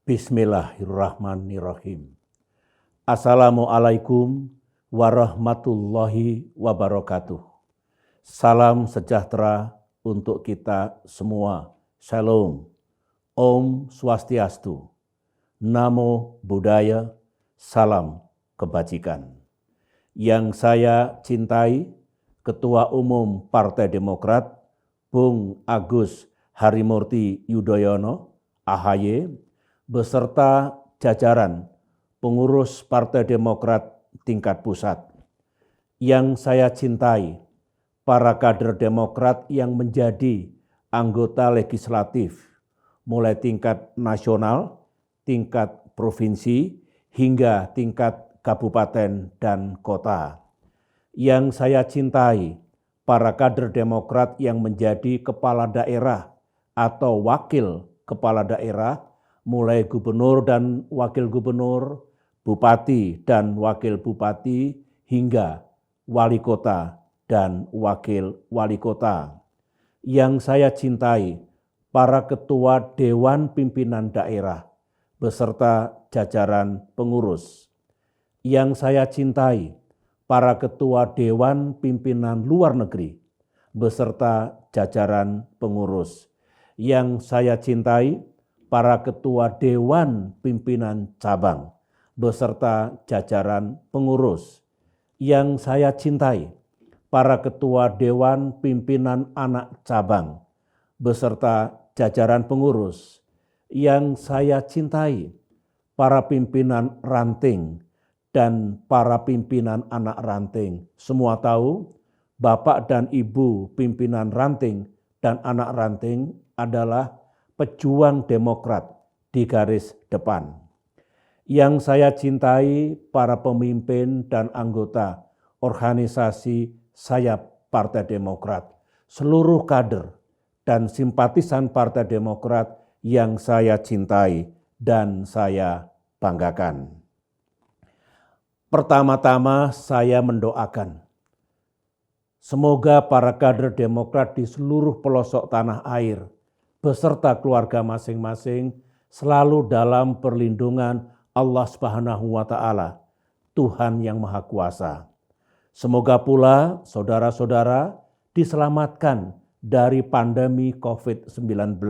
Bismillahirrahmanirrahim. Assalamualaikum warahmatullahi wabarakatuh. Salam sejahtera untuk kita semua. Shalom. Om Swastiastu. Namo Buddhaya. Salam kebajikan. Yang saya cintai, Ketua Umum Partai Demokrat, Bung Agus Harimurti Yudhoyono, AHY, beserta jajaran pengurus Partai Demokrat tingkat pusat. Yang saya cintai, para kader Demokrat yang menjadi anggota legislatif, mulai tingkat nasional, tingkat provinsi, hingga tingkat kabupaten dan kota. Yang saya cintai, para kader Demokrat yang menjadi kepala daerah atau wakil kepala daerah, mulai gubernur dan wakil gubernur, bupati dan wakil bupati, hingga wali kota dan wakil wali kota. Yang saya cintai, para ketua Dewan Pimpinan Daerah, beserta jajaran pengurus. Yang saya cintai, para ketua Dewan Pimpinan Luar Negeri, beserta jajaran pengurus. Yang saya cintai, para ketua Dewan Pimpinan Cabang, beserta jajaran pengurus. Yang saya cintai, para ketua Dewan Pimpinan Anak Cabang, beserta jajaran pengurus. Yang saya cintai, para pimpinan ranting dan para pimpinan anak ranting. Semua tahu, Bapak dan Ibu pimpinan ranting dan anak ranting adalah pejuang Demokrat di garis depan. Yang saya cintai, para pemimpin dan anggota organisasi sayap Partai Demokrat, seluruh kader dan simpatisan Partai Demokrat yang saya cintai dan saya banggakan. Pertama-tama saya mendoakan, semoga para kader Demokrat di seluruh pelosok tanah air beserta keluarga masing-masing selalu dalam perlindungan Allah Subhanahu wa Ta'ala, Tuhan yang Maha Kuasa. Semoga pula saudara-saudara diselamatkan dari pandemi COVID-19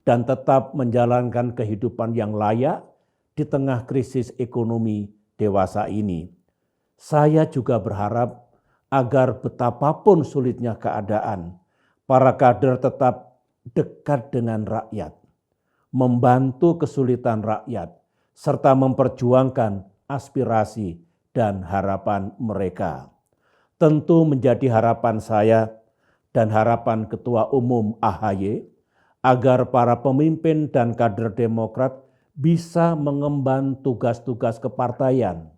dan tetap menjalankan kehidupan yang layak di tengah krisis ekonomi dewasa ini. Saya juga berharap agar betapapun sulitnya keadaan, para kader tetap dekat dengan rakyat, membantu kesulitan rakyat, serta memperjuangkan aspirasi dan harapan mereka. Tentu menjadi harapan saya dan harapan Ketua Umum AHY agar para pemimpin dan kader Demokrat bisa mengemban tugas-tugas kepartaian,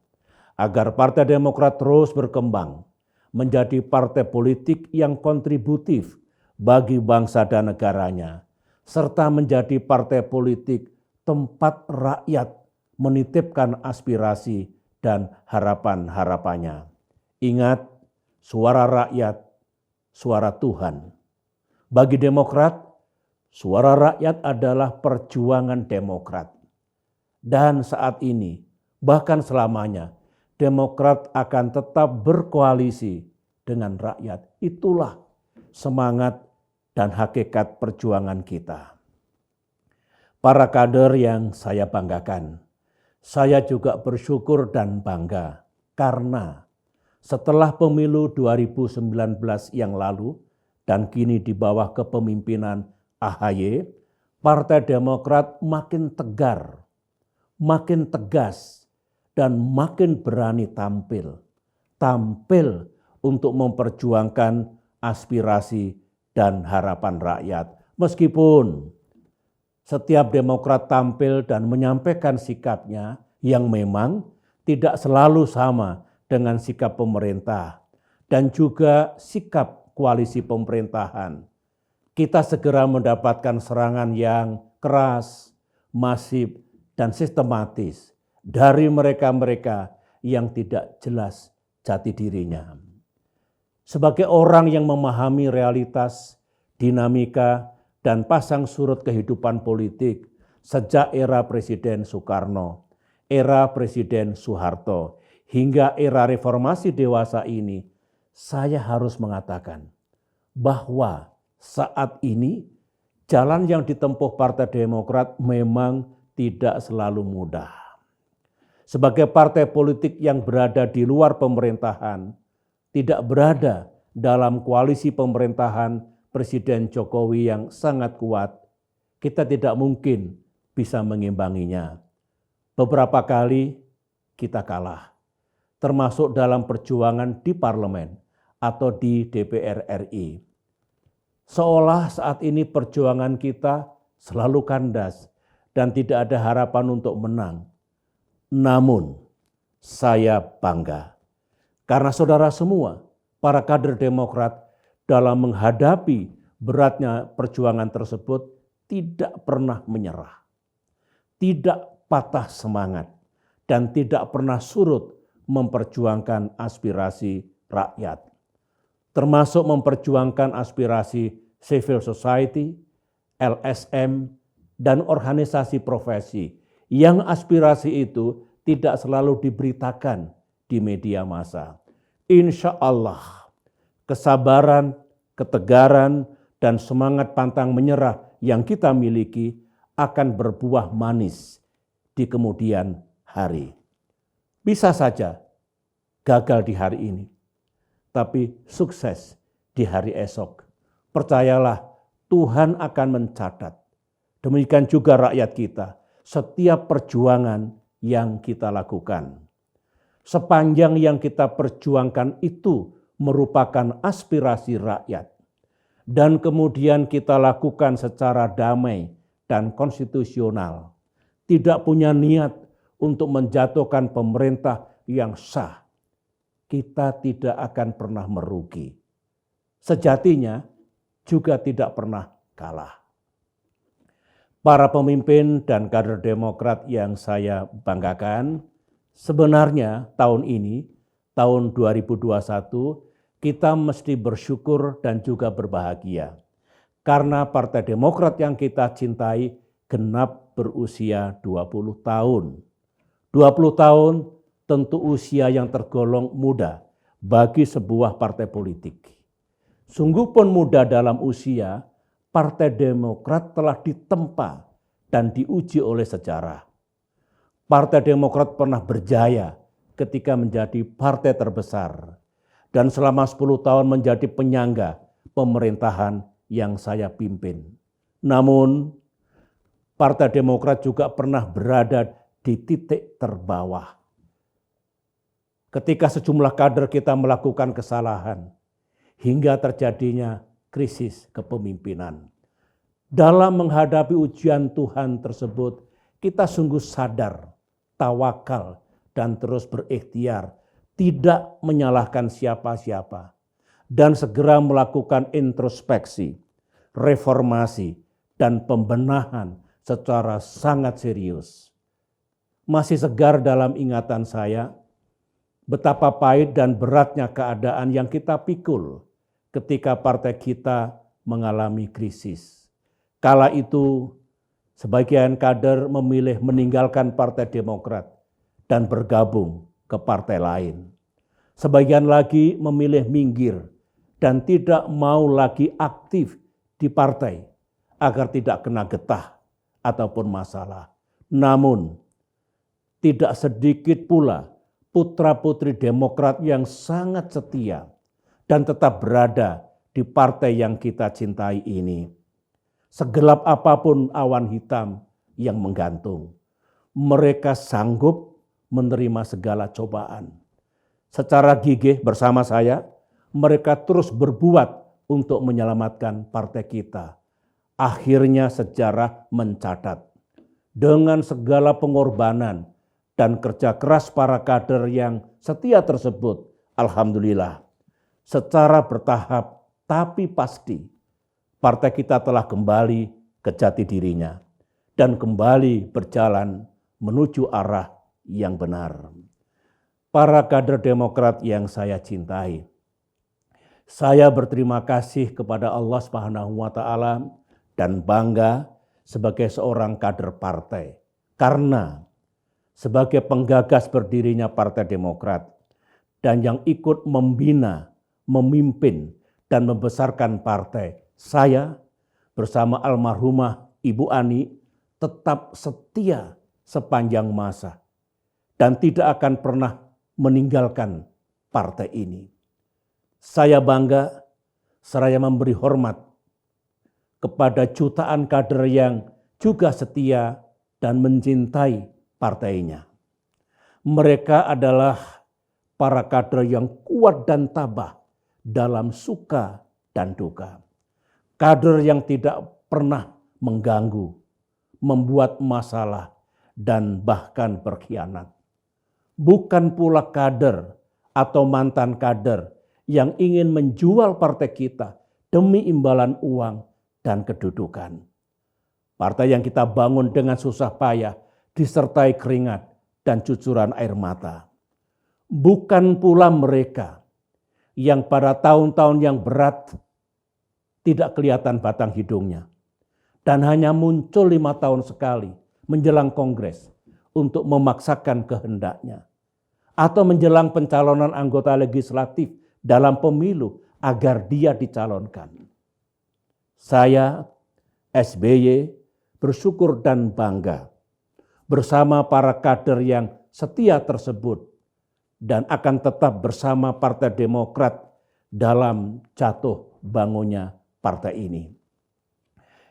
agar Partai Demokrat terus berkembang menjadi partai politik yang kontributif bagi bangsa dan negaranya, serta menjadi partai politik tempat rakyat menitipkan aspirasi dan harapan-harapannya. Ingat, suara rakyat, suara Tuhan. Bagi Demokrat, suara rakyat adalah perjuangan Demokrat. Dan saat ini, bahkan selamanya, Demokrat akan tetap berkoalisi dengan rakyat. Itulah semangat dan hakikat perjuangan kita. Para kader yang saya banggakan, saya juga bersyukur dan bangga karena setelah pemilu 2019 yang lalu dan kini di bawah kepemimpinan AHY, Partai Demokrat makin tegar, makin tegas, dan makin berani tampil untuk memperjuangkan aspirasi dan harapan rakyat. Meskipun setiap Demokrat tampil dan menyampaikan sikapnya yang memang tidak selalu sama dengan sikap pemerintah dan juga sikap koalisi pemerintahan, kita segera mendapatkan serangan yang keras, masif, dan sistematis dari mereka-mereka yang tidak jelas jati dirinya. Sebagai orang yang memahami realitas, dinamika, dan pasang surut kehidupan politik, sejak era Presiden Soekarno, era Presiden Soeharto, hingga era reformasi dewasa ini, saya harus mengatakan bahwa saat ini jalan yang ditempuh Partai Demokrat memang tidak selalu mudah. Sebagai partai politik yang berada di luar pemerintahan, tidak berada dalam koalisi pemerintahan Presiden Jokowi yang sangat kuat, kita tidak mungkin bisa mengimbanginya. Beberapa kali kita kalah, termasuk dalam perjuangan di parlemen atau di DPR RI. Seolah saat ini perjuangan kita selalu kandas dan tidak ada harapan untuk menang. Namun saya bangga karena saudara semua, para kader Demokrat dalam menghadapi beratnya perjuangan tersebut tidak pernah menyerah, tidak patah semangat, dan tidak pernah surut memperjuangkan aspirasi rakyat, termasuk memperjuangkan aspirasi civil society, LSM, dan organisasi profesi yang aspirasi itu tidak selalu diberitakan di media massa. Insya Allah, kesabaran, ketegaran, dan semangat pantang menyerah yang kita miliki akan berbuah manis di kemudian hari. Bisa saja gagal di hari ini, tapi sukses di hari esok. Percayalah, Tuhan akan mencatat. Demikian juga rakyat kita, setiap perjuangan yang kita lakukan. Sepanjang yang kita perjuangkan itu merupakan aspirasi rakyat, dan kemudian kita lakukan secara damai dan konstitusional, tidak punya niat untuk menjatuhkan pemerintah yang sah, kita tidak akan pernah merugi. Sejatinya juga tidak pernah kalah. Para pemimpin dan kader Demokrat yang saya banggakan, sebenarnya tahun ini, tahun 2021, kita mesti bersyukur dan juga berbahagia. Karena Partai Demokrat yang kita cintai genap berusia 20 tahun. 20 tahun tentu usia yang tergolong muda bagi sebuah partai politik. Sungguh pun muda dalam usia, Partai Demokrat telah ditempa dan diuji oleh sejarah. Partai Demokrat pernah berjaya ketika menjadi partai terbesar dan selama 10 tahun menjadi penyangga pemerintahan yang saya pimpin. Namun, Partai Demokrat juga pernah berada di titik terbawah. Ketika sejumlah kader kita melakukan kesalahan hingga terjadinya krisis kepemimpinan. Dalam menghadapi ujian Tuhan tersebut, kita sungguh sadar, tawakal, dan terus berikhtiar, tidak menyalahkan siapa-siapa, dan segera melakukan introspeksi, reformasi, dan pembenahan secara sangat serius. Masih segar dalam ingatan saya, betapa pahit dan beratnya keadaan yang kita pikul ketika partai kita mengalami krisis. Kala itu, sebagian kader memilih meninggalkan Partai Demokrat dan bergabung ke partai lain. Sebagian lagi memilih minggir dan tidak mau lagi aktif di partai agar tidak kena getah ataupun masalah. Namun, tidak sedikit pula putra-putri Demokrat yang sangat setia dan tetap berada di partai yang kita cintai ini. Segelap apapun awan hitam yang menggantung, mereka sanggup menerima segala cobaan. Secara gigih bersama saya, mereka terus berbuat untuk menyelamatkan partai kita. Akhirnya sejarah mencatat, dengan segala pengorbanan dan kerja keras para kader yang setia tersebut, alhamdulillah, secara bertahap tapi pasti, partai kita telah kembali ke jati dirinya dan kembali berjalan menuju arah yang benar. Para kader Demokrat yang saya cintai, saya berterima kasih kepada Allah Subhanahu wa Ta'ala dan bangga sebagai seorang kader partai. Karena sebagai penggagas berdirinya Partai Demokrat dan yang ikut membina, memimpin, dan membesarkan partai, saya bersama almarhumah Ibu Ani tetap setia sepanjang masa dan tidak akan pernah meninggalkan partai ini. Saya bangga seraya memberi hormat kepada jutaan kader yang juga setia dan mencintai partainya. Mereka adalah para kader yang kuat dan tabah dalam suka dan duka. Kader yang tidak pernah mengganggu, membuat masalah, dan bahkan berkhianat. Bukan pula kader atau mantan kader yang ingin menjual partai kita demi imbalan uang dan kedudukan. Partai yang kita bangun dengan susah payah, disertai keringat dan cucuran air mata. Bukan pula mereka yang pada tahun-tahun yang berat tidak kelihatan batang hidungnya dan hanya muncul 5 tahun sekali menjelang kongres untuk memaksakan kehendaknya atau menjelang pencalonan anggota legislatif dalam pemilu agar dia dicalonkan. Saya, SBY, bersyukur dan bangga bersama para kader yang setia tersebut dan akan tetap bersama Partai Demokrat dalam jatuh bangunnya partai ini.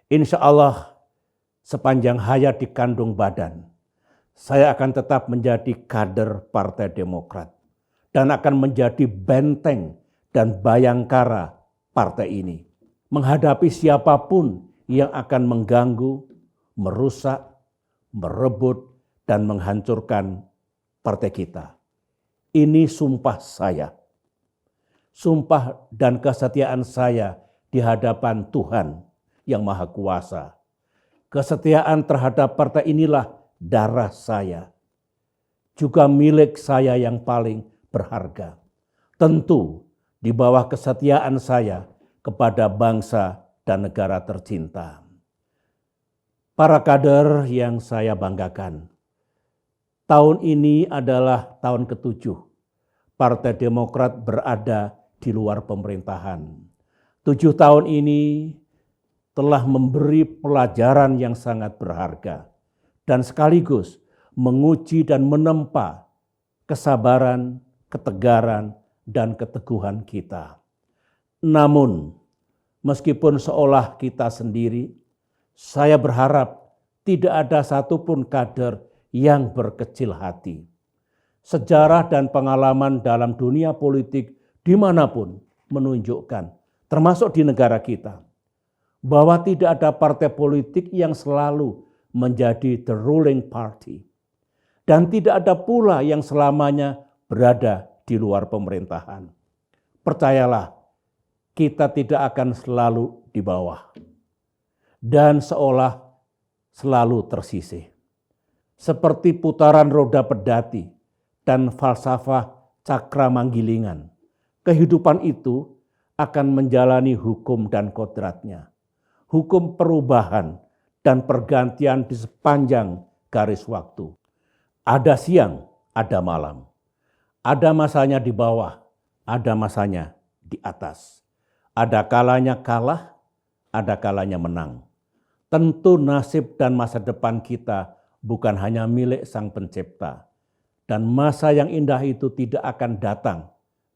Insya Allah sepanjang hayat di kandung badan, saya akan tetap menjadi kader Partai Demokrat dan akan menjadi benteng dan bayangkara partai ini. Menghadapi siapapun yang akan mengganggu, merusak, merebut, dan menghancurkan partai kita. Ini sumpah saya. Sumpah dan kesetiaan saya di hadapan Tuhan yang Maha Kuasa. Kesetiaan terhadap partai inilah darah saya. Juga milik saya yang paling berharga. Tentu di bawah kesetiaan saya kepada bangsa dan negara tercinta. Para kader yang saya banggakan, tahun ini adalah tahun ke-7 Partai Demokrat berada di luar pemerintahan. 7 tahun ini telah memberi pelajaran yang sangat berharga dan sekaligus menguji dan menempa kesabaran, ketegaran, dan keteguhan kita. Namun, meskipun seolah kita sendiri, saya berharap tidak ada satupun kader yang berkecil hati. Sejarah dan pengalaman dalam dunia politik dimanapun menunjukkan, termasuk di negara kita, bahwa tidak ada partai politik yang selalu menjadi the ruling party. Dan tidak ada pula yang selamanya berada di luar pemerintahan. Percayalah, kita tidak akan selalu di bawah. Dan seolah selalu tersisih. Seperti putaran roda pedati dan falsafah cakra manggilingan. Kehidupan itu akan menjalani hukum dan kodratnya. Hukum perubahan dan pergantian di sepanjang garis waktu. Ada siang, ada malam. Ada masanya di bawah, ada masanya di atas. Ada kalanya kalah, ada kalanya menang. Tentu nasib dan masa depan kita bukan hanya milik Sang Pencipta. Dan masa yang indah itu tidak akan datang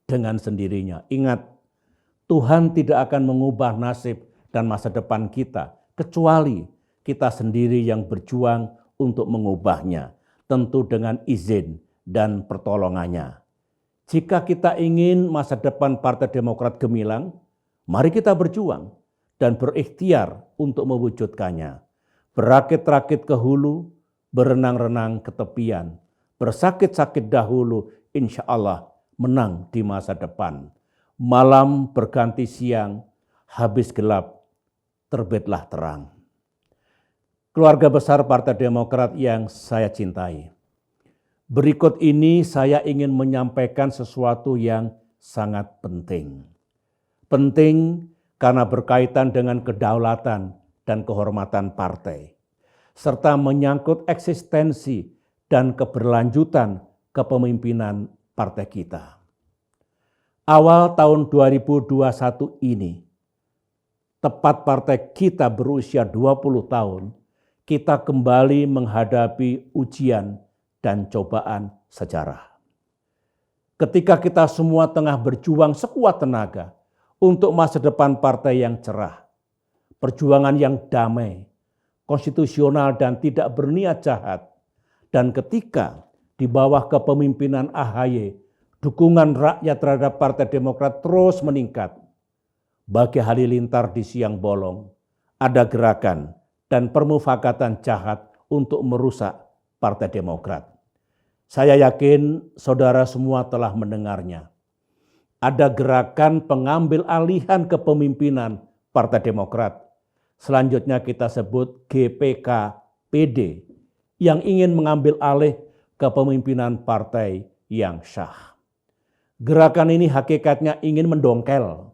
dengan sendirinya. Ingat, Tuhan tidak akan mengubah nasib dan masa depan kita, kecuali kita sendiri yang berjuang untuk mengubahnya, tentu dengan izin dan pertolongannya. Jika kita ingin masa depan Partai Demokrat gemilang, mari kita berjuang dan berikhtiar untuk mewujudkannya. Berakit-rakit ke hulu, berenang-renang ke tepian, bersakit-sakit dahulu, insya Allah menang di masa depan. Malam berganti siang, habis gelap, terbitlah terang. Keluarga besar Partai Demokrat yang saya cintai. Berikut ini saya ingin menyampaikan sesuatu yang sangat penting. Penting karena berkaitan dengan kedaulatan dan kehormatan partai, serta menyangkut eksistensi dan keberlanjutan kepemimpinan partai kita. Awal tahun 2021 ini, tepat partai kita berusia 20 tahun, kita kembali menghadapi ujian dan cobaan sejarah. Ketika kita semua tengah berjuang sekuat tenaga untuk masa depan partai yang cerah, perjuangan yang damai, konstitusional dan tidak berniat jahat, dan ketika di bawah kepemimpinan AHY, dukungan rakyat terhadap Partai Demokrat terus meningkat, bagi halilintar di siang bolong, ada gerakan dan permufakatan jahat untuk merusak Partai Demokrat. Saya yakin saudara semua telah mendengarnya. Ada gerakan pengambil alihan kepemimpinan Partai Demokrat. Selanjutnya kita sebut GPK-PD yang ingin mengambil alih kepemimpinan partai yang sah. Gerakan ini hakikatnya ingin mendongkel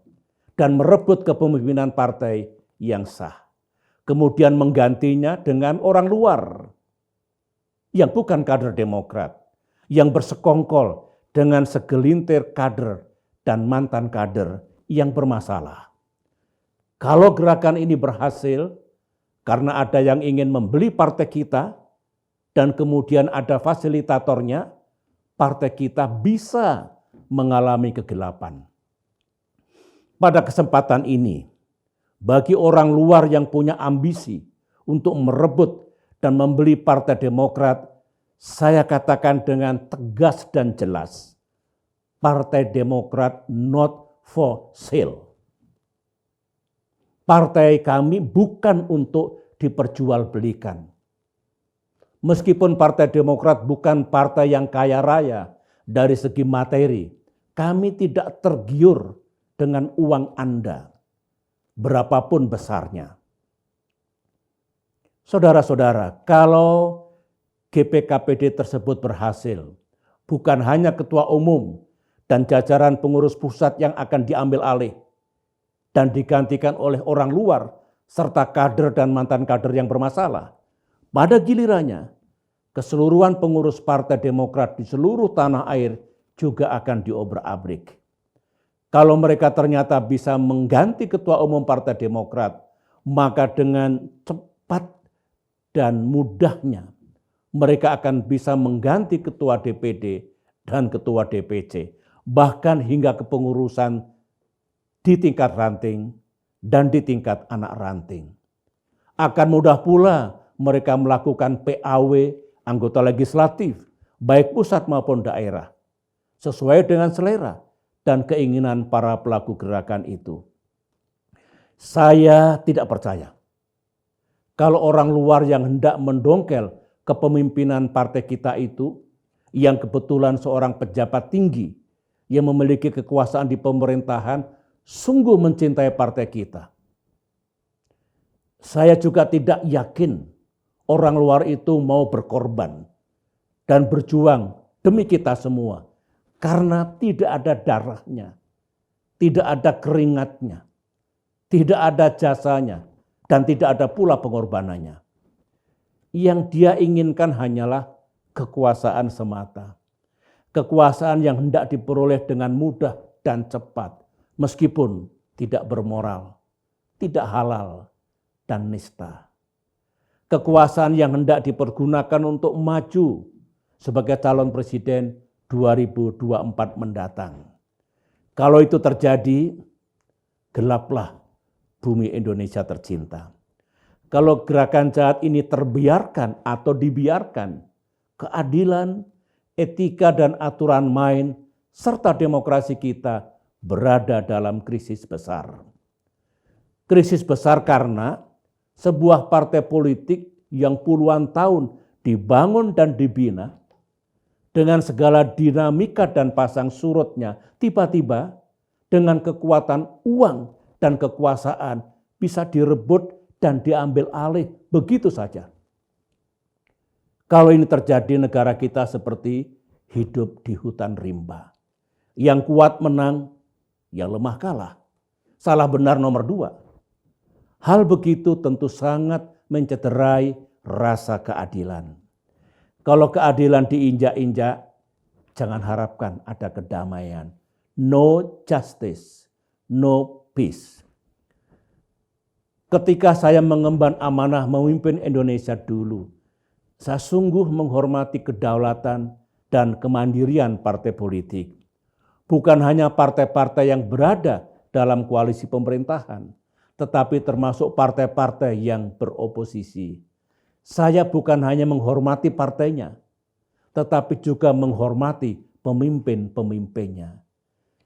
dan merebut kepemimpinan partai yang sah, kemudian menggantinya dengan orang luar yang bukan kader Demokrat, yang bersekongkol dengan segelintir kader dan mantan kader yang bermasalah. Kalau gerakan ini berhasil, karena ada yang ingin membeli partai kita, dan kemudian ada fasilitatornya, partai kita bisa mengalami kegelapan. Pada kesempatan ini, bagi orang luar yang punya ambisi untuk merebut dan membeli Partai Demokrat, saya katakan dengan tegas dan jelas, Partai Demokrat not for sale. Partai kami bukan untuk diperjualbelikan. Meskipun Partai Demokrat bukan partai yang kaya raya dari segi materi, kami tidak tergiur dengan uang Anda, berapapun besarnya. Saudara-saudara, kalau GPKPD tersebut berhasil, bukan hanya ketua umum dan jajaran pengurus pusat yang akan diambil alih dan digantikan oleh orang luar, serta kader dan mantan kader yang bermasalah. Pada gilirannya, keseluruhan pengurus Partai Demokrat di seluruh tanah air juga akan diobrak-abrik. Kalau mereka ternyata bisa mengganti ketua umum Partai Demokrat, maka dengan cepat dan mudahnya mereka akan bisa mengganti ketua DPD dan ketua DPC, bahkan hingga kepengurusan di tingkat ranting dan di tingkat anak ranting. Akan mudah pula mereka melakukan PAW anggota legislatif, baik pusat maupun daerah, sesuai dengan selera dan keinginan para pelaku gerakan itu. Saya tidak percaya kalau orang luar yang hendak mendongkel kepemimpinan partai kita itu, yang kebetulan seorang pejabat tinggi yang memiliki kekuasaan di pemerintahan, sungguh mencintai partai kita. Saya juga tidak yakin orang luar itu mau berkorban dan berjuang demi kita semua, karena tidak ada darahnya, tidak ada keringatnya, tidak ada jasanya, dan tidak ada pula pengorbanannya. Yang dia inginkan hanyalah kekuasaan semata. Kekuasaan yang hendak diperoleh dengan mudah dan cepat, meskipun tidak bermoral, tidak halal, dan nista. Kekuasaan yang hendak dipergunakan untuk maju sebagai calon presiden 2024 mendatang. Kalau itu terjadi, gelaplah bumi Indonesia tercinta. Kalau gerakan jahat ini terbiarkan atau dibiarkan, keadilan, etika dan aturan main, serta demokrasi kita berada dalam krisis besar. Krisis besar karena sebuah partai politik yang puluhan tahun dibangun dan dibina, dengan segala dinamika dan pasang surutnya, tiba-tiba dengan kekuatan uang dan kekuasaan bisa direbut dan diambil alih begitu saja. Kalau ini terjadi, negara kita seperti hidup di hutan rimba. Yang kuat menang, yang lemah kalah. Salah benar nomor 2. Hal begitu tentu sangat mencederai rasa keadilan. Kalau keadilan diinjak-injak, jangan harapkan ada kedamaian. No justice, no peace. Ketika saya mengemban amanah memimpin Indonesia dulu, saya sungguh menghormati kedaulatan dan kemandirian partai politik. Bukan hanya partai-partai yang berada dalam koalisi pemerintahan, tetapi termasuk partai-partai yang beroposisi. Saya bukan hanya menghormati partainya, tetapi juga menghormati pemimpin-pemimpinnya.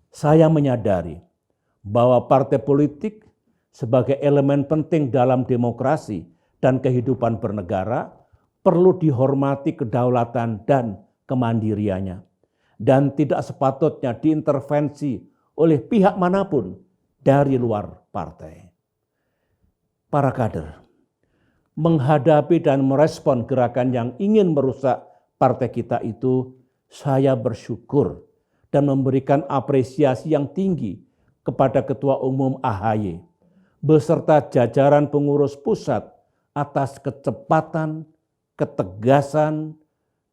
Saya menyadari bahwa partai politik sebagai elemen penting dalam demokrasi dan kehidupan bernegara perlu dihormati kedaulatan dan kemandiriannya, dan tidak sepatutnya diintervensi oleh pihak manapun dari luar partai. Para kader, menghadapi dan merespon gerakan yang ingin merusak partai kita itu, saya bersyukur dan memberikan apresiasi yang tinggi kepada Ketua Umum AHY beserta jajaran pengurus pusat atas kecepatan, ketegasan,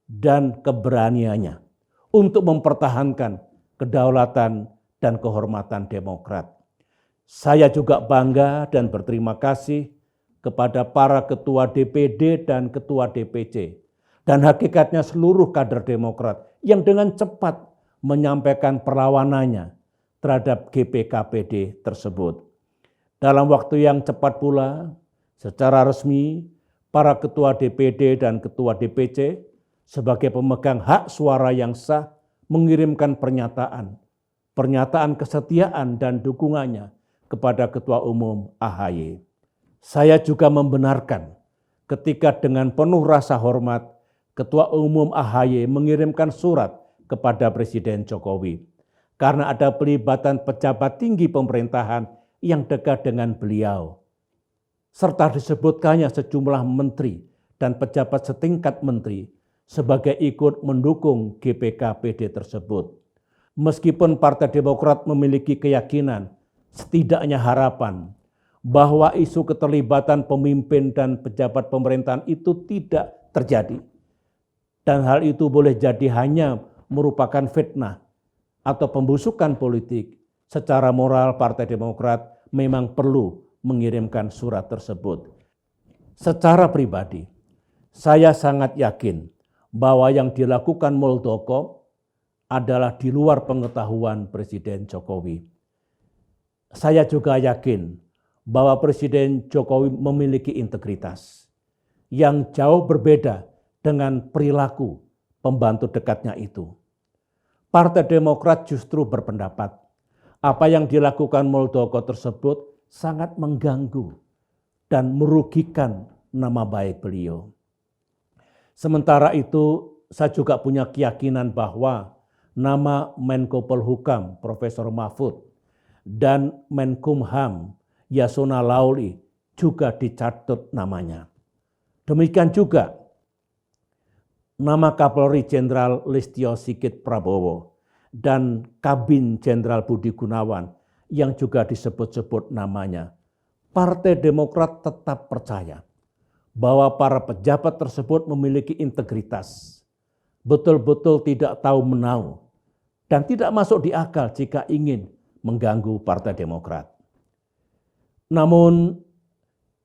dan keberaniannya untuk mempertahankan kedaulatan dan kehormatan Demokrat. Saya juga bangga dan berterima kasih kepada para ketua DPD dan ketua DPC, dan hakikatnya seluruh kader Demokrat yang dengan cepat menyampaikan perlawanannya terhadap GPKPD tersebut. Dalam waktu yang cepat pula, secara resmi, para ketua DPD dan ketua DPC sebagai pemegang hak suara yang sah mengirimkan pernyataan kesetiaan dan dukungannya kepada Ketua Umum AHY. Saya juga membenarkan ketika dengan penuh rasa hormat, Ketua Umum AHY mengirimkan surat kepada Presiden Jokowi karena ada pelibatan pejabat tinggi pemerintahan yang dekat dengan beliau, serta disebutkannya sejumlah menteri dan pejabat setingkat menteri sebagai ikut mendukung GPKPD tersebut. Meskipun Partai Demokrat memiliki keyakinan, setidaknya harapan, bahwa isu keterlibatan pemimpin dan pejabat pemerintahan itu tidak terjadi. Dan hal itu boleh jadi hanya merupakan fitnah atau pembusukan politik. Secara moral Partai Demokrat memang perlu mengirimkan surat tersebut. Secara pribadi, saya sangat yakin bahwa yang dilakukan Muldoko adalah di luar pengetahuan Presiden Jokowi. Saya juga yakin bahwa Presiden Jokowi memiliki integritas yang jauh berbeda dengan perilaku pembantu dekatnya itu. Partai Demokrat justru berpendapat apa yang dilakukan Muldoko tersebut sangat mengganggu dan merugikan nama baik beliau. Sementara itu, saya juga punya keyakinan bahwa nama Menko Polhukam Profesor Mahfud dan Menkumham Yasona Laoly juga dicatut namanya. Demikian juga nama Kapolri Jenderal Listio Sigit Prabowo dan Kabin Jenderal Budi Gunawan yang juga disebut-sebut namanya. Partai Demokrat tetap percaya bahwa para pejabat tersebut memiliki integritas, betul-betul tidak tahu menau, dan tidak masuk di akal jika ingin mengganggu Partai Demokrat. Namun,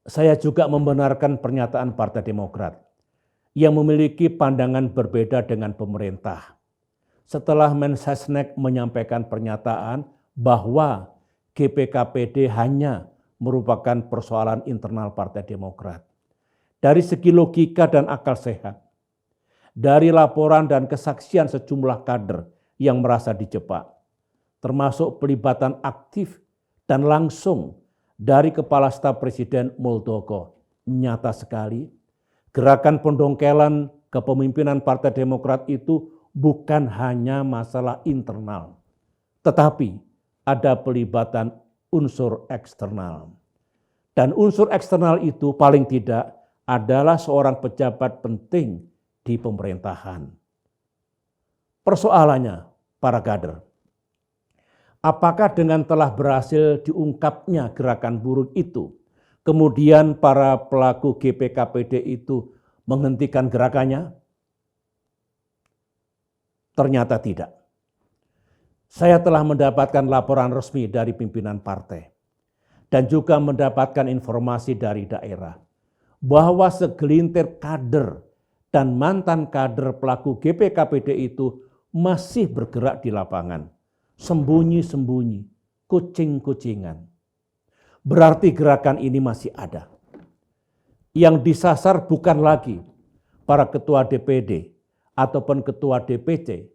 saya juga membenarkan pernyataan Partai Demokrat yang memiliki pandangan berbeda dengan pemerintah. Setelah Mensesnek menyampaikan pernyataan bahwa GPKPD hanya merupakan persoalan internal Partai Demokrat. Dari segi logika dan akal sehat, dari laporan dan kesaksian sejumlah kader yang merasa dijebak, termasuk pelibatan aktif dan langsung dari Kepala Staf Presiden Muldoko, nyata sekali gerakan pendongkelan kepemimpinan Partai Demokrat itu bukan hanya masalah internal, tetapi ada pelibatan unsur eksternal. Dan unsur eksternal itu paling tidak adalah seorang pejabat penting di pemerintahan. Persoalannya, para kader, apakah dengan telah berhasil diungkapnya gerakan buruk itu, Kemudian para pelaku GPKPD itu menghentikan gerakannya? Ternyata tidak. Saya telah mendapatkan laporan resmi dari pimpinan partai dan juga mendapatkan informasi dari daerah bahwa segelintir kader dan mantan kader pelaku GPKPD itu masih bergerak di lapangan, sembunyi-sembunyi, kucing-kucingan. Berarti gerakan ini masih ada. Yang disasar bukan lagi para ketua DPD ataupun ketua DPC,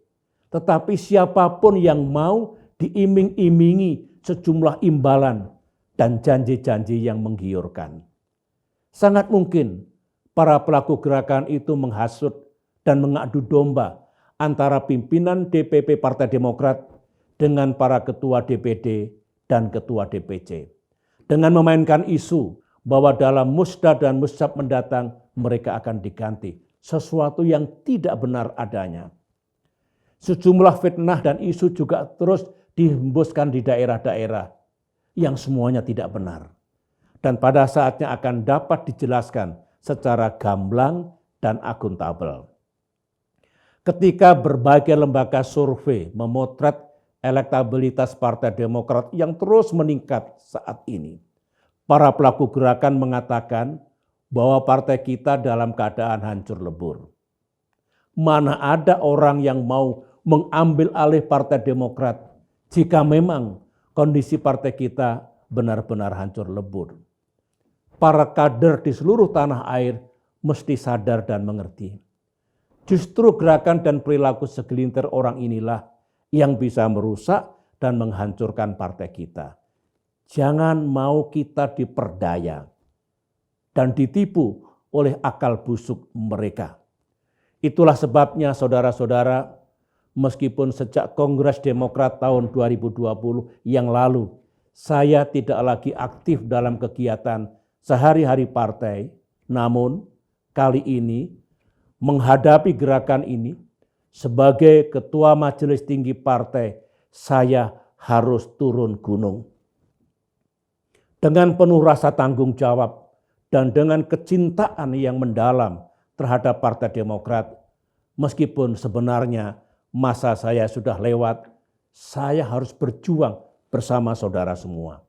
tetapi siapapun yang mau diiming-imingi sejumlah imbalan dan janji-janji yang menggiurkan. Sangat mungkin para pelaku gerakan itu menghasut dan mengadu domba antara pimpinan DPP Partai Demokrat dengan para ketua DPD dan ketua DPC. Dengan memainkan isu bahwa dalam musda dan musab mendatang mereka akan diganti. Sesuatu yang tidak benar adanya. Sejumlah fitnah dan isu juga terus dihembuskan di daerah-daerah yang semuanya tidak benar. Dan pada saatnya akan dapat dijelaskan secara gamblang dan akuntabel. Ketika berbagai lembaga survei memotret elektabilitas Partai Demokrat yang terus meningkat saat ini, para pelaku gerakan mengatakan bahwa partai kita dalam keadaan hancur lebur. Mana ada orang yang mau mengambil alih Partai Demokrat jika memang kondisi partai kita benar-benar hancur lebur. Para kader di seluruh tanah air mesti sadar dan mengerti. Justru gerakan dan perilaku segelintir orang inilah yang bisa merusak dan menghancurkan partai kita. Jangan mau kita diperdaya dan ditipu oleh akal busuk mereka. Itulah sebabnya saudara-saudara, meskipun sejak Kongres Demokrat tahun 2020 yang lalu, saya tidak lagi aktif dalam kegiatan sehari-hari partai, namun kali ini menghadapi gerakan ini, sebagai Ketua Majelis Tinggi Partai, saya harus turun gunung. Dengan penuh rasa tanggung jawab dan dengan kecintaan yang mendalam terhadap Partai Demokrat, meskipun sebenarnya masa saya sudah lewat, saya harus berjuang bersama saudara semua.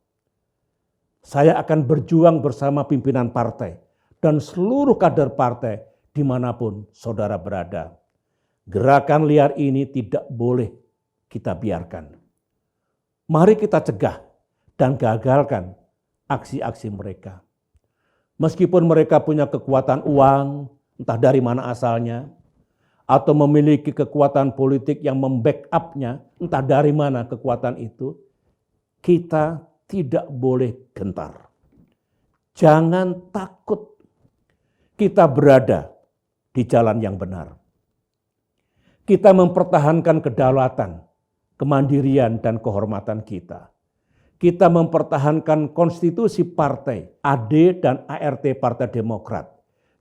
Saya akan berjuang bersama pimpinan partai dan seluruh kader partai dimanapun saudara berada. Gerakan liar ini tidak boleh kita biarkan. Mari kita cegah dan gagalkan aksi-aksi mereka. Meskipun mereka punya kekuatan uang, entah dari mana asalnya, atau memiliki kekuatan politik yang membackup-nya, entah dari mana kekuatan itu, kita tidak boleh gentar. Jangan takut. Kita berada di jalan yang benar. Kita mempertahankan kedaulatan, kemandirian, dan kehormatan kita. Kita mempertahankan konstitusi partai AD dan ART Partai Demokrat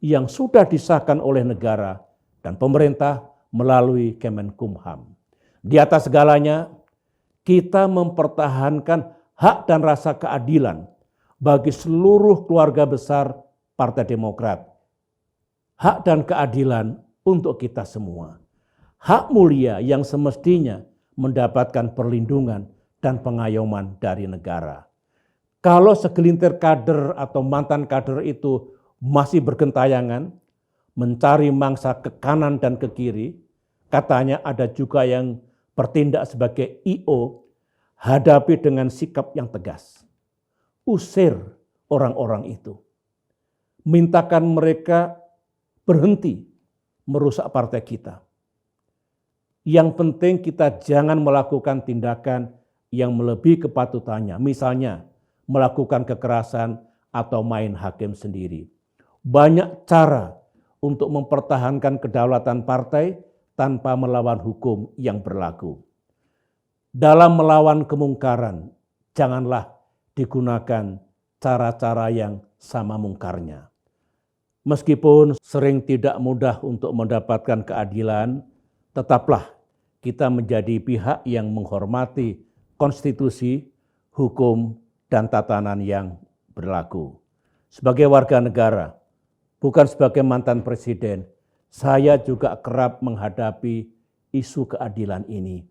yang sudah disahkan oleh negara dan pemerintah melalui Kemenkumham. Di atas segalanya, kita mempertahankan hak dan rasa keadilan bagi seluruh keluarga besar Partai Demokrat. Hak dan keadilan untuk kita semua. Hak mulia yang semestinya mendapatkan perlindungan dan pengayoman dari negara. Kalau segelintir kader atau mantan kader itu masih bergentayangan, mencari mangsa ke kanan dan ke kiri, katanya ada juga yang bertindak sebagai I.O., hadapi dengan sikap yang tegas. Usir orang-orang itu. Mintakan mereka berhenti merusak partai kita. Yang penting kita jangan melakukan tindakan yang melebihi kepatutannya. Misalnya melakukan kekerasan atau main hakim sendiri. Banyak cara untuk mempertahankan kedaulatan partai tanpa melawan hukum yang berlaku. Dalam melawan kemungkaran, janganlah digunakan cara-cara yang sama mungkarnya. Meskipun sering tidak mudah untuk mendapatkan keadilan, tetaplah kita menjadi pihak yang menghormati konstitusi, hukum, dan tatanan yang berlaku. Sebagai warga negara, bukan sebagai mantan presiden, saya juga kerap menghadapi isu keadilan ini.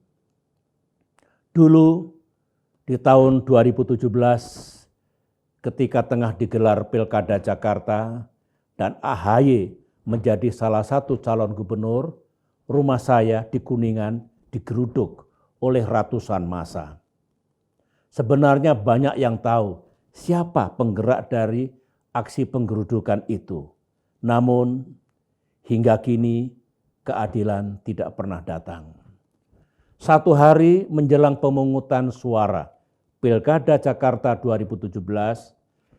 Dulu di tahun 2017, ketika tengah digelar Pilkada Jakarta dan AHY menjadi salah satu calon gubernur, rumah saya di Kuningan digeruduk oleh ratusan massa. Sebenarnya banyak yang tahu siapa penggerak dari aksi penggerudukan itu. Namun hingga kini keadilan tidak pernah datang. Satu hari menjelang pemungutan suara Pilkada Jakarta 2017,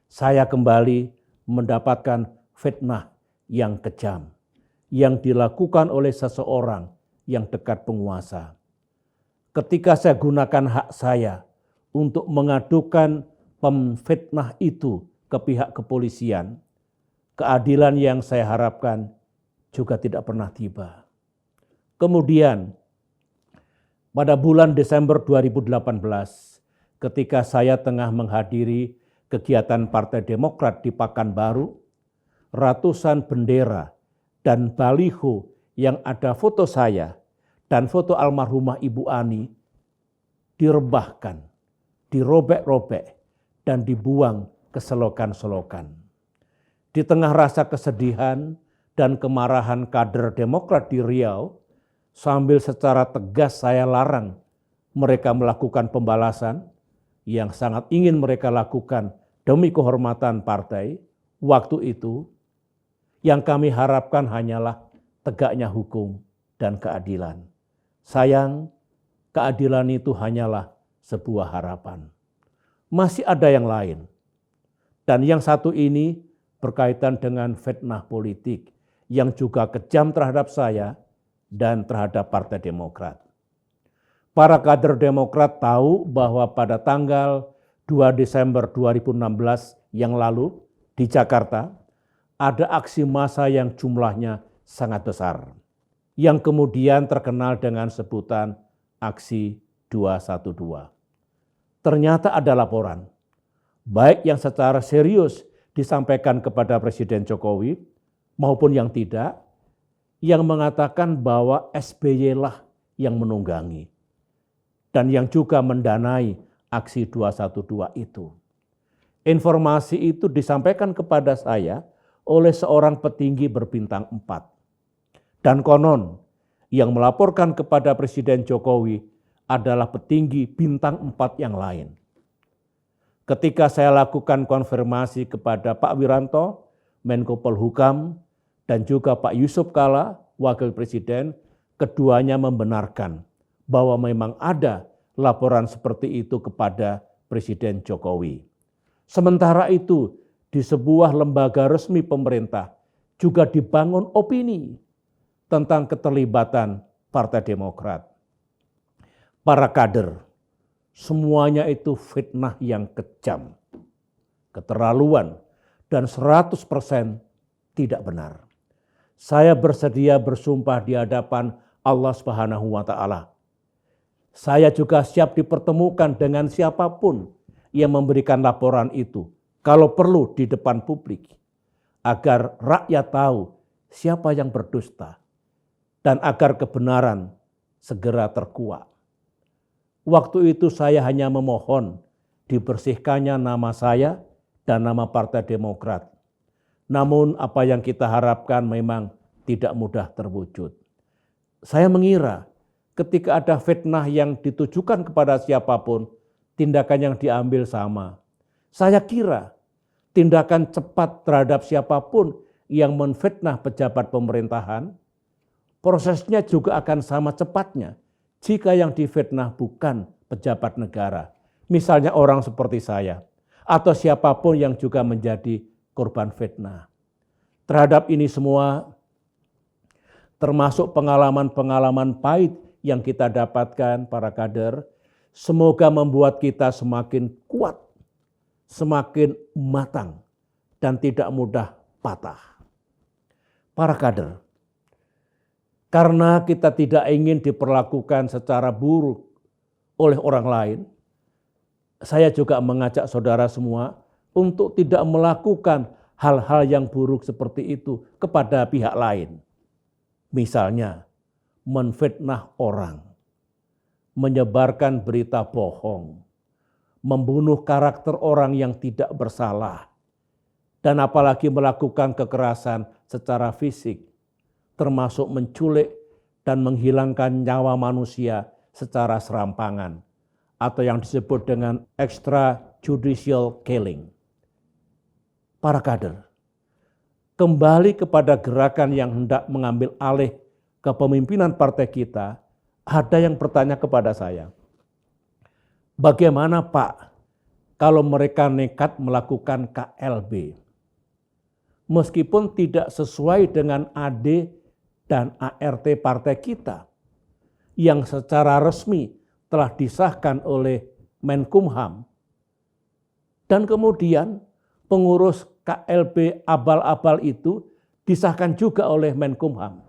saya kembali mendapatkan fitnah yang kejam yang dilakukan oleh seseorang yang dekat penguasa. Ketika saya gunakan hak saya untuk mengadukan pemfitnah itu ke pihak kepolisian, keadilan yang saya harapkan juga tidak pernah tiba. Kemudian pada bulan Desember 2018, ketika saya tengah menghadiri kegiatan Partai Demokrat di Pekanbaru, ratusan bendera dan baliho yang ada foto saya dan foto almarhumah Ibu Ani direbahkan, dirobek-robek, dan dibuang ke selokan-selokan. Di tengah rasa kesedihan dan kemarahan kader Demokrat di Riau, sambil secara tegas saya larang mereka melakukan pembalasan yang sangat ingin mereka lakukan demi kehormatan partai, waktu itu yang kami harapkan hanyalah tegaknya hukum dan keadilan. Sayang, keadilan itu hanyalah sebuah harapan. Masih ada yang lain. Dan yang satu ini berkaitan dengan fitnah politik yang juga kejam terhadap saya dan terhadap Partai Demokrat. Para kader Demokrat tahu bahwa pada tanggal 2 Desember 2016 yang lalu di Jakarta ada aksi massa yang jumlahnya sangat besar, yang kemudian terkenal dengan sebutan aksi 212. Ternyata ada laporan, baik yang secara serius disampaikan kepada Presiden Jokowi maupun yang tidak, yang mengatakan bahwa SBY lah yang menunggangi dan yang juga mendanai aksi 212 itu. Informasi itu disampaikan kepada saya oleh seorang petinggi berbintang 4. Dan konon yang melaporkan kepada Presiden Jokowi adalah petinggi bintang 4 yang lain. Ketika saya lakukan konfirmasi kepada Pak Wiranto, Menko Polhukam, dan juga Pak Yusuf Kalla, Wakil Presiden, keduanya membenarkan bahwa memang ada laporan seperti itu kepada Presiden Jokowi. Sementara itu, di sebuah lembaga resmi pemerintah juga dibangun opini tentang keterlibatan Partai Demokrat. Para kader, semuanya itu fitnah yang kejam, keterlaluan, dan 100% tidak benar. Saya bersedia bersumpah di hadapan Allah Subhanahu wa Ta'ala. Saya juga siap dipertemukan dengan siapapun yang memberikan laporan itu, kalau perlu di depan publik, agar rakyat tahu siapa yang berdusta dan agar kebenaran segera terkuak. Waktu itu saya hanya memohon dibersihkannya nama saya dan nama Partai Demokrat. Namun apa yang kita harapkan memang tidak mudah terwujud. Saya mengira ketika ada fitnah yang ditujukan kepada siapapun, tindakan yang diambil sama. Saya kira tindakan cepat terhadap siapapun yang menfitnah pejabat pemerintahan, prosesnya juga akan sama cepatnya jika yang difitnah bukan pejabat negara. Misalnya orang seperti saya atau siapapun yang juga menjadi korban fitnah. Terhadap ini semua, termasuk pengalaman-pengalaman pahit yang kita dapatkan para kader, semoga membuat kita semakin kuat, semakin matang, dan tidak mudah patah. Para kader, karena kita tidak ingin diperlakukan secara buruk oleh orang lain, saya juga mengajak saudara semua untuk tidak melakukan hal-hal yang buruk seperti itu kepada pihak lain. Misalnya, menfitnah orang, menyebarkan berita bohong, membunuh karakter orang yang tidak bersalah, dan apalagi melakukan kekerasan secara fisik, termasuk menculik dan menghilangkan nyawa manusia secara serampangan, atau yang disebut dengan extrajudicial killing. Para kader, kembali kepada gerakan yang hendak mengambil alih kepemimpinan partai kita, ada yang bertanya kepada saya, bagaimana Pak kalau mereka nekat melakukan KLB? Meskipun tidak sesuai dengan AD dan ART partai kita yang secara resmi telah disahkan oleh Menkumham. Dan kemudian pengurus KLB abal-abal itu disahkan juga oleh Menkumham.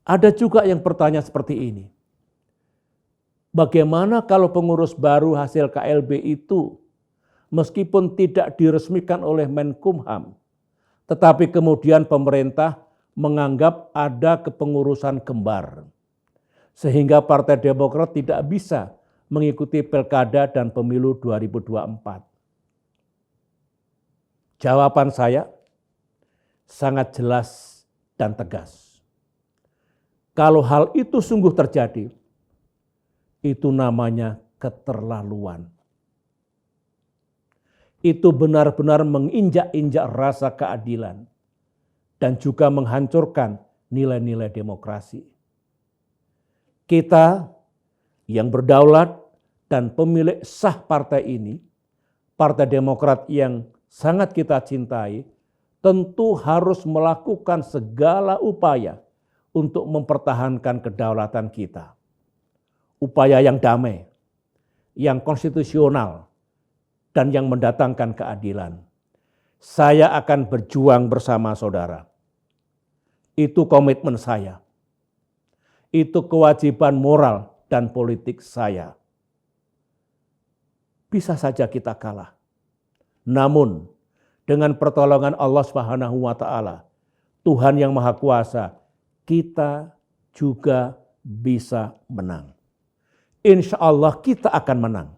Ada juga yang bertanya seperti ini. Bagaimana kalau pengurus baru hasil KLB itu meskipun tidak diresmikan oleh Menkumham, tetapi kemudian pemerintah menganggap ada kepengurusan kembar, sehingga Partai Demokrat tidak bisa mengikuti pilkada dan pemilu 2024. Jawaban saya sangat jelas dan tegas. Kalau hal itu sungguh terjadi, itu namanya keterlaluan. Itu benar-benar menginjak-injak rasa keadilan dan juga menghancurkan nilai-nilai demokrasi. Kita yang berdaulat dan pemilik sah partai ini, Partai Demokrat yang sangat kita cintai, tentu harus melakukan segala upaya untuk mempertahankan kedaulatan kita. Upaya yang damai, yang konstitusional, dan yang mendatangkan keadilan. Saya akan berjuang bersama saudara. Itu komitmen saya. Itu kewajiban moral dan politik saya. Bisa saja kita kalah. Namun, dengan pertolongan Allah Subhanahu wa taala, Tuhan yang Maha Kuasa, kita juga bisa menang. Insya Allah kita akan menang.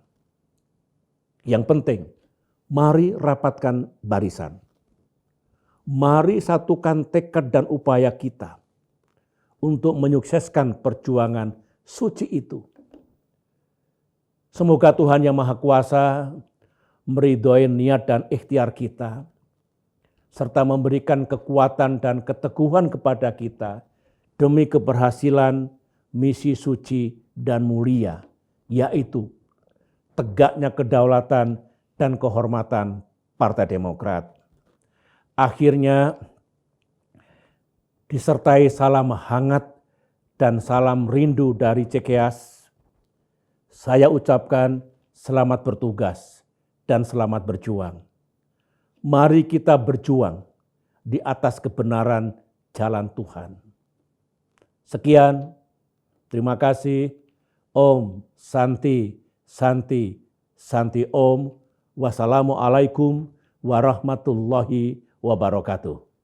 Yang penting, mari rapatkan barisan. Mari satukan tekad dan upaya kita untuk menyukseskan perjuangan suci itu. Semoga Tuhan yang Maha Kuasa meridhoi niat dan ikhtiar kita, serta memberikan kekuatan dan keteguhan kepada kita demi keberhasilan misi suci dan mulia, yaitu tegaknya kedaulatan dan kehormatan Partai Demokrat. Akhirnya disertai salam hangat dan salam rindu dari Cikeas, saya ucapkan selamat bertugas dan selamat berjuang. Mari kita berjuang di atas kebenaran jalan Tuhan. Sekian, terima kasih. Om Santi, Santi, Santi Om. Wassalamualaikum warahmatullahi wabarakatuh.